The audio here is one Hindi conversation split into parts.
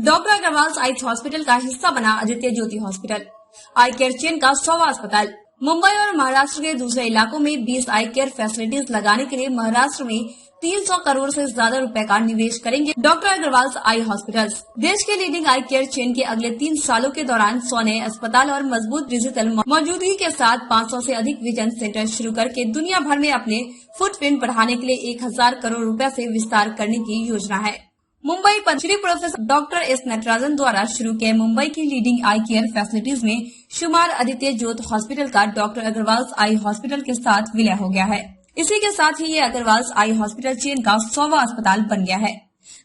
डॉक्टर अग्रवाल आई हॉस्पिटल का हिस्सा बना आदित्य ज्योति हॉस्पिटल। आई केयर चेन का 100वां अस्पताल। मुंबई और महाराष्ट्र के दूसरे इलाकों में 20 आई केयर फैसिलिटीज लगाने के लिए महाराष्ट्र में 300 करोड़ से ज्यादा रुपए का निवेश करेंगे डॉक्टर अग्रवाल आई हॉस्पिटल्स। देश के लीडिंग आई केयर चेन के अगले 3 सालों के दौरान 100 नए अस्पताल और मजबूत डिजिटल मौजूदगी के साथ 500 से अधिक विजन सेंटर शुरू करके दुनिया भर में अपने फुटप्रिंट बढ़ाने के लिए 1000 करोड़ रुपए से विस्तार करने की योजना है। मुंबई पर Shri professor doctor S Natarajan द्वारा शुरू किए मुंबई की लीडिंग आई केयर फैसिलिटीज में शुमार आदित्य ज्योति हॉस्पिटल का डॉक्टर अग्रवाल आई हॉस्पिटल के साथ विलय हो गया है। इसी के साथ ही ये अग्रवाल आई हॉस्पिटल चेन का 100वां अस्पताल बन गया है।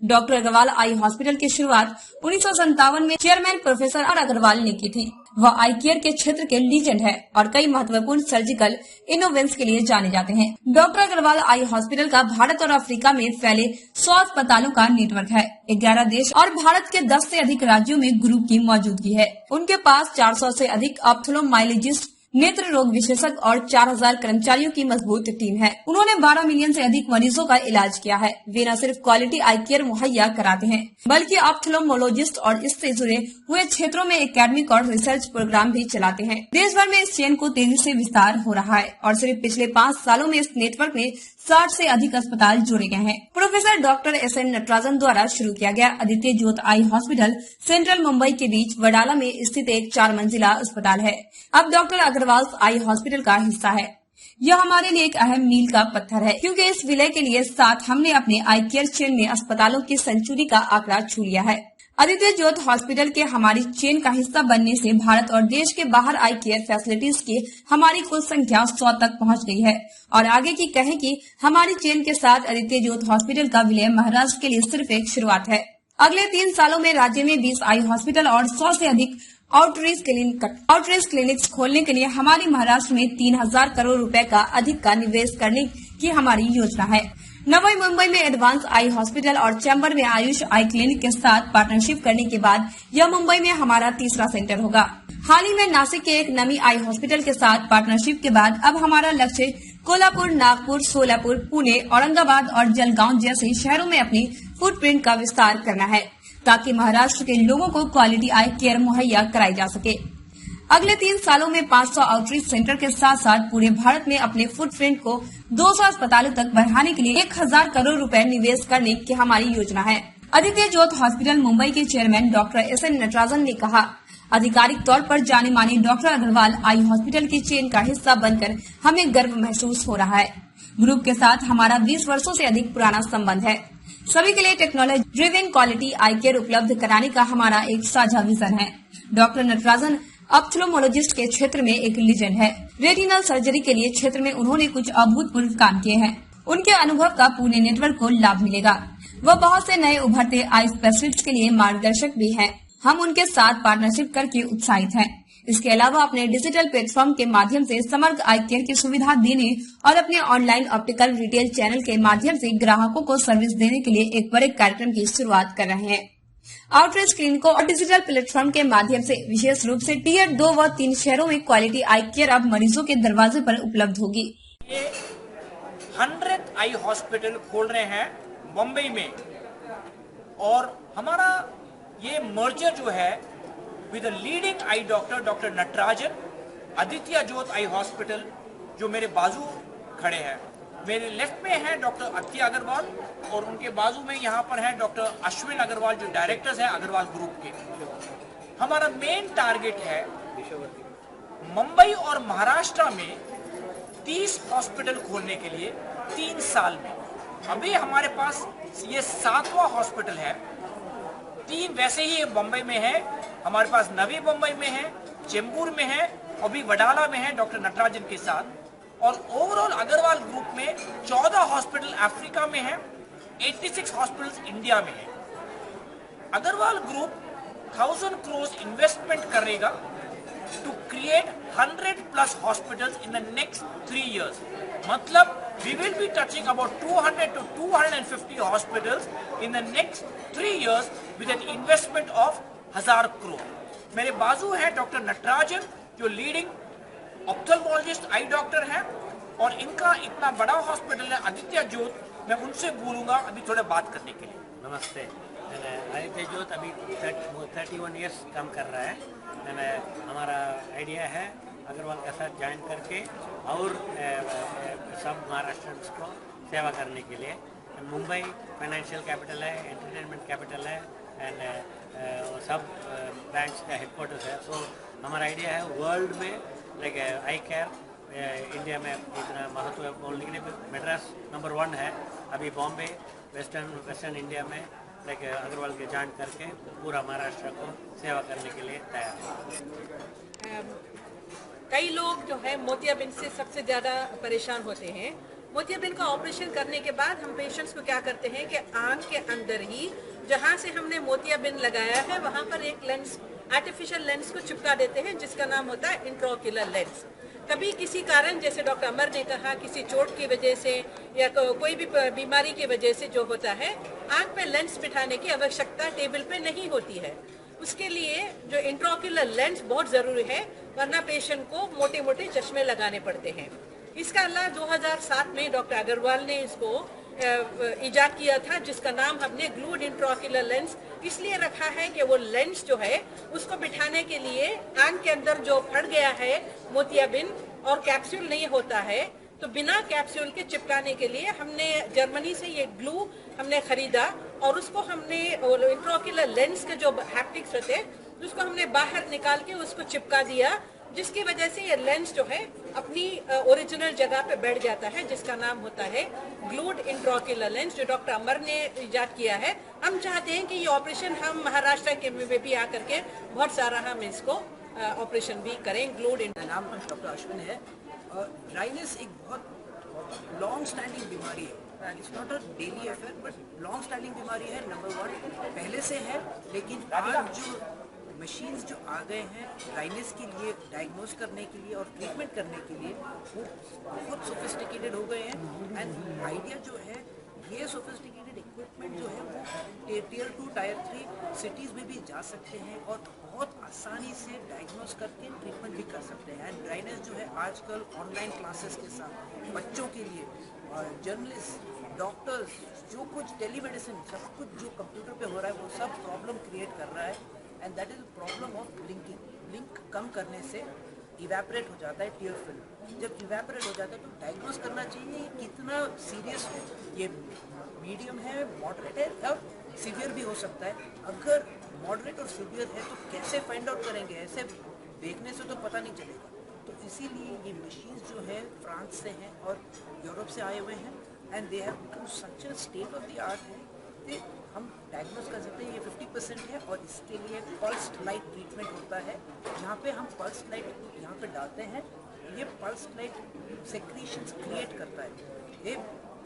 डॉक्टर अग्रवाल आई हॉस्पिटल की शुरुआत 1957 में चेयरमैन प्रोफेसर आर अग्रवाल ने की थी। वह आई केयर के क्षेत्र के लीजेंड है और कई महत्वपूर्ण सर्जिकल इनोवेंस के लिए जाने जाते हैं। डॉक्टर अग्रवाल आई हॉस्पिटल का भारत और अफ्रीका में फैले 100 अस्पतालों का नेटवर्क है। 11 देश और भारत के 10 से अधिक राज्यों में ग्रुप की मौजूदगी है। उनके पास 400 से अधिक ऑप्थेल्मोलॉजिस्ट, नेत्र रोग विशेषज्ञ और 4000 कर्मचारियों की मजबूत टीम है। उन्होंने 12 मिलियन से अधिक मरीजों का इलाज किया है। वे न सिर्फ क्वालिटी आई केयर मुहैया कराते हैं बल्कि ऑप्थेल्मोलॉजिस्ट और इससे जुड़े हुए क्षेत्रों में एकेडमिक और रिसर्च प्रोग्राम भी चलाते हैं। देश भर में इस चेन को तेजी से विस्तार हो रहा है और सिर्फ पिछले 5 सालों में इस नेटवर्क में 60 से अधिक अस्पताल जोड़े गए हैं। Professor doctor S N Natarajan द्वारा शुरू किया गया Aditya Jyoti eye hospital central Mumbai के बीच वडाला में स्थित एक 4 मंजिला अस्पताल है। अब डॉक्टर अग्रवाल आई हॉस्पिटल का हिस्सा है। यह हमारे लिए एक अहम मील का पत्थर है क्योंकि इस विलय के लिए साथ हमने अपने आई केयर चेन में अस्पतालों की सेंचुरी का आंकड़ा छू लिया है। आदित्य ज्योति हॉस्पिटल के हमारी चेन का हिस्सा बनने से भारत और देश के बाहर आई केयर फैसिलिटीज की हमारी कुल संख्या 100 तक पहुंच गई है। और आगे की कहें कि हमारी चेन के साथ आदित्य ज्योति हॉस्पिटल का विलय महाराष्ट्र के लिए सिर्फ एक शुरुआत है। अगले 3 सालों में राज्य में 20 आई हॉस्पिटल और 100 से अधिक आउटरीच क्लिनिक्स खोलने के लिए हमारी महाराष्ट्र में 3000 करोड़ रुपए का अधिक का निवेश करने की हमारी योजना है। नवी मुंबई में एडवांस आई हॉस्पिटल और चैम्बर में आयुष आई क्लिनिक के साथ पार्टनरशिप करने के बाद यह मुंबई में हमारा तीसरा सेंटर होगा। हाल ही में नासिक के एक नमी आई हॉस्पिटल के साथ पार्टनरशिप के बाद अब हमारा लक्ष्य कोल्हापुर, नागपुर, सोलापुर, पुणे, औरंगाबाद और जलगांव जैसे शहरों में अपनी फुटप्रिंट का विस्तार करना है ताकि महाराष्ट्र के लोगों को क्वालिटी आई केयर मुहैया कराई जा सके। अगले 3 सालों में 500 आउटरीच सेंटर के साथ साथ पूरे भारत में अपने फुटप्रिंट को 200 अस्पतालों तक बढ़ाने के लिए 1000 करोड़ रुपए निवेश करने की हमारी योजना है। आदित्य ज्योति हॉस्पिटल मुंबई के chairman doctor S N Natarajan ने कहा, आधिकारिक तौर पर जाने माने डॉक्टर अग्रवाल आई हॉस्पिटल की चेन का हिस्सा बनकर हमें गर्व महसूस हो रहा है। ग्रुप के साथ हमारा 20 वर्षों से अधिक पुराना संबंध है। सभी के लिए टेक्नोलॉजी ड्रिवन क्वालिटी आई केयर उपलब्ध कराने का हमारा एक साझा विजन है। डॉक्टर नटराजन ऑप्थेल्मोलॉजिस्ट के क्षेत्र में एक लीजेंड है। रेटिनल सर्जरी के लिए क्षेत्र में उन्होंने कुछ अभूतपूर्व काम किए हैं। उनके अनुभव का पूरे नेटवर्क को लाभ मिलेगा। वह बहुत से नए उभरते आई स्पेशलिस्ट के लिए मार्गदर्शक भी हैं। हम उनके साथ पार्टनरशिप करके उत्साहित हैं। इसके अलावा अपने डिजिटल प्लेटफॉर्म के माध्यम से समग्र आई केयर की सुविधा देने और अपने ऑनलाइन ऑप्टिकल रिटेल चैनल के माध्यम से ग्राहकों को सर्विस देने के लिए एक बड़े कार्यक्रम की शुरुआत कर रहे हैं। आउटरीच क्लिनिकों और डिजिटल प्लेटफॉर्म के माध्यम से विशेष रूप से टियर 2 व 3 शहरों में क्वालिटी आई केयर अब मरीजों के दरवाजे पर उपलब्ध होगी। ये 100 आई हॉस्पिटल खोल रहे हैं मुंबई में और हमारा ये मर्जर जो है with leading I doctor Natarajan, Aditya Jyoti eye hospital जो मेरे बाजू खड़े हैं। मेरे लेफ्ट में है डॉक्टर अत्य अग्रवाल और उनके बाजू में यहाँ पर है डॉक्टर अश्विन अग्रवाल जो डायरेक्टर्स हैं अग्रवाल ग्रुप के। हमारा मेन टारगेट है मुंबई और महाराष्ट्र में 30 हॉस्पिटल खोलने के लिए 3 साल में। अभी हमारे पास ये 7वां हॉस्पिटल है। 3 वैसे ही मुंबई में है, हमारे पास नवी मुंबई में है, चेंबूर में है और भी वडाला में है डॉक्टर नटराजन के साथ। और ओवरऑल अग्रवाल ग्रुप में 14 हॉस्पिटल अफ्रीका में है, 86 हॉस्पिटल्स इंडिया में है। अग्रवाल ग्रुप 1000 करोड़ इन्वेस्टमेंट करेगा to create 100+ hospitals in the next 3 years। मतलब we will be touching about 200 to 250 hospitals in the next 3 years with an investment of 1000 crore। मेरे बाजू है डॉक्टर नटराजन जो लीडिंग ऑप्थेल्मोलॉजिस्ट आई डॉक्टर हैं और इनका इतना बड़ा हॉस्पिटल है आदित्य ज्योति। मैं उनसे बोलूंगा अभी थोड़ा बात करने के लिए। नमस्ते। आदित्य ज्योत अभी 31 ईयर्स काम कर रहा है। हमारा आइडिया है अग्रवाल के साथ ज्वाइन करके और सब महाराष्ट्रियंस को सेवा करने के लिए। मुंबई फाइनेंशियल कैपिटल है, एंटरटेनमेंट कैपिटल है एंड सब बैंक्स का हेडक्वार्टर्स है। सो हमारा आइडिया है वर्ल्ड में लाइक आई केयर इंडिया में इतना महत्व है बोलने के लिए। मद्रास नंबर 1 है, अभी बॉम्बे वेस्टर्न इंडिया में लाइक अग्रवाल के ज्वाइन करके पूरा महाराष्ट्र को सेवा करने के लिए तैयार है। कई लोग जो है मोतियाबिंद से सबसे ज़्यादा परेशान होते हैं। मोतियाबिंद का ऑपरेशन करने के बाद हम पेशेंट्स को क्या करते हैं कि आंख के अंदर ही जहाँ से हमने मोतियाबिंद लगाया है वहाँ पर एक लेंस, आर्टिफिशियल लेंस को चिपका देते हैं जिसका नाम होता है इंट्राओक्यूलर लेंस। कभी किसी कारण, जैसे डॉक्टर अमर ने कहा, किसी चोट की वजह से या कोई भी बीमारी की वजह से जो होता है, आंख पे लेंस बिठाने की आवश्यकता टेबल पे नहीं होती है। उसके लिए जो इंट्राओक्यूलर लेंस बहुत ज़रूरी है, वरना पेशेंट को मोटे मोटे चश्मे लगाने पड़ते हैं। इसका अल्लाह 2007 में डॉक्टर अग्रवाल ने इसको इजाद किया था, जिसका नाम हमने ग्लूड इंट्राओक्यूलर लेंस इसलिए रखा है कि वो लेंस जो है उसको बिठाने के लिए आंख के अंदर जो फट गया है मोतियाबिंद और कैप्सूल नहीं होता है, तो बिना कैप्सूल के चिपकाने के लिए हमने जर्मनी से ये ग्लू हमने खरीदा और उसको हमने इंट्राओक्यूलर लेंस के जो हैप्टिक्स होते हैं उसको हमने बाहर निकाल के उसको चिपका दिया, जिसकी वजह से ये लेंस जो है अपनी ओरिजिनल जगह पे बैठ जाता है, जिसका नाम होता है ग्लूड इंट्राओक्यूलर लेंस, जो डॉक्टर अमर ने इजाद किया है। हम चाहते हैं कि ये ऑपरेशन हम महाराष्ट्र के में भी आकर के बहुत सारा हम इसको ऑपरेशन भी करें। ग्लूड नाम डॉक्टर अश्विन है। ड्राइनेस एक बहुत लॉन्ग स्टैंडिंग बीमारी है, it's not a daily affair but long standing बीमारी है। नंबर 1 पहले से है, लेकिन आज जो मशीन्स जो आ गए हैं ड्राइनेस के लिए, डायग्नोज करने के लिए और ट्रीटमेंट करने के लिए, वो बहुत सोफिस्टिकेटेड हो गए हैं। एंड आइडिया जो है, ये सोफिस्टिकेटेड इक्विपमेंट जो है वो टियर 2 टायर 3 सिटीज़ में भी जा सकते हैं और बहुत आसानी से डायग्नोज करके ट्रीटमेंट भी कर सकते हैं। एंड ड्राइनेस जो है आजकल ऑनलाइन क्लासेस के साथ बच्चों के लिए, जर्नलिस्ट, डॉक्टर्स, जो कुछ टेलीमेडिसिन, सब कुछ जो कंप्यूटर पे हो रहा है वो सब प्रॉब्लम क्रिएट कर रहा है। And that is problem of blinking. Blink कम करने से इवेपोरेट हो जाता है टियर फिल्म। जब इवेपोरेट हो जाता है तो डायग्नोज करना चाहिए ये कितना सीरियस है, ये मीडियम है, मॉडरेट है और सीवियर भी हो सकता है। अगर मॉडरेट और सीवियर है तो कैसे फाइंड आउट करेंगे, ऐसे देखने से तो पता नहीं चलेगा। तो इसीलिए ये मशीन्स जो है फ्रांस से हैं और यूरोप से आए हुए हैं and they have become such a state of the art है कि हम डायग्नोज कर सकते हैं। ये 50% है और इसके लिए पल्स लाइट ट्रीटमेंट होता है, जहाँ पे हम पल्स लाइट यहाँ पे डालते हैं। ये पल्स लाइट सेक्रीशंस क्रिएट करता है, ये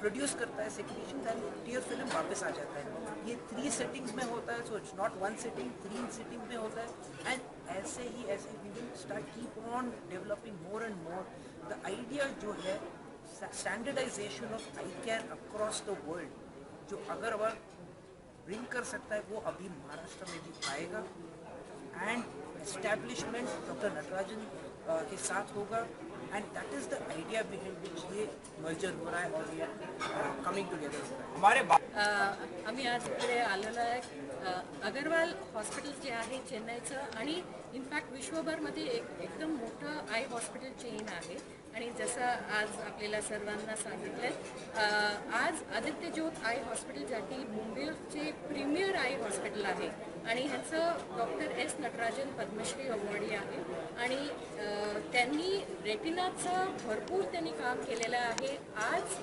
प्रोड्यूस करता है सेक्रीशन, एंड टियर फिल्म वापस आ जाता है। ये 3 सेटिंग्स में होता है, so it's not 1 sitting, 3 sitting में होता है। एंड ऐसे ही ऐसे we will start keep on developing more and more. The idea जो है standardisation of eye care across the world, जो अग्रवाल ब्रिंग कर सकता है, वो अभी महाराष्ट्र में भी आएगा। एंड एस्टैब्लिशमेंट डॉक्टर नटराजन के साथ होगा and that is the idea behind which ये मर्जर हो रहा है और ये कमिंग टुगेदर हो रहा है। हमारे आम्ही आज इकडे आलेलो आहे अगरवाल हॉस्पिटल जे आहे चेन्नईचं आणि इनफॅक्ट विश्वभरमध्ये एकदम मोठं आय हॉस्पिटल चेन आहे आणि जसं आज आपल्याला सर्वांना सांगितलं आज आदित्य ज्योत आय हॉस्पिटल ज्याठी मुंबईचे प्रीमियर आय हॉस्पिटल आहे आणि ह्याचं doctor S Natarajan Padmashri awardee आहे आणि त्यांनी रेटिनाचं भरपूर त्यांनी काम केलेलं आहे। आज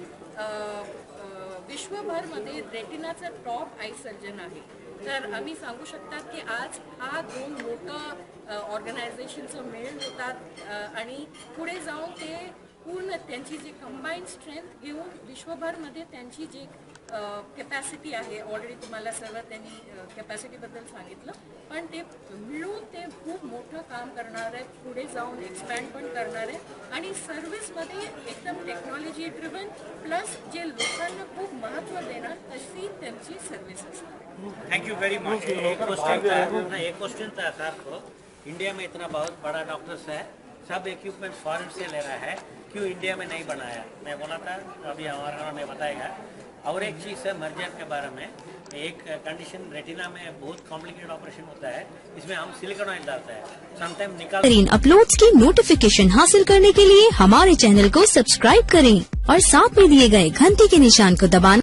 विश्वभरमध्ये रेटिनाचं टॉप आय सर्जन आहे। तर आम्ही सांगू शकतात की आज हा 2 मोठं ऑर्गनायझेशनचं मेळ होतात आणि पुढे जाऊन ते पूर्ण त्यांची जी कंबाईंड स्ट्रेंथ घेऊन विश्वभरमध्ये त्यांची जी कॅपॅसिटी आहे, ऑलरेडी तुम्हाला सर्व त्यांनी कॅपॅसिटीबद्दल सांगितलं, पण ते मिळून ते खूप मोठं काम करणार आहेत, पुढे जाऊन एक्सपॅन्ड पण करणार आहे आणि सर्व्हिसमध्ये एकदम टेक्नॉलॉजी ड्रिव्हन प्लस जे लोकांना खूप महत्त्व देणार तशी त्यांची सर्व्हिस असणार। Thank you very much. एक क्वेश्चन था सर को, इंडिया में इतना बहुत बड़ा डॉक्टर्स है, सब इक्विपमेंट फॉरेन से ले रहा है, क्यों इंडिया में नहीं बनाया? मैं बोला था, अभी हमारा ने बताएगा। और एक चीज़ है मर्जर के बारे में, एक कंडीशन रेटिना में बहुत कॉम्प्लिकेटेड ऑपरेशन होता है, इसमें हम सिलिकॉन ऑयल डालते हैं, समटाइम निकाल। बेहतरीन अपलोड्स की नोटिफिकेशन हासिल करने के लिए हमारे चैनल को सब्सक्राइब करें और साथ में दिए गए घंटी के निशान को दबाना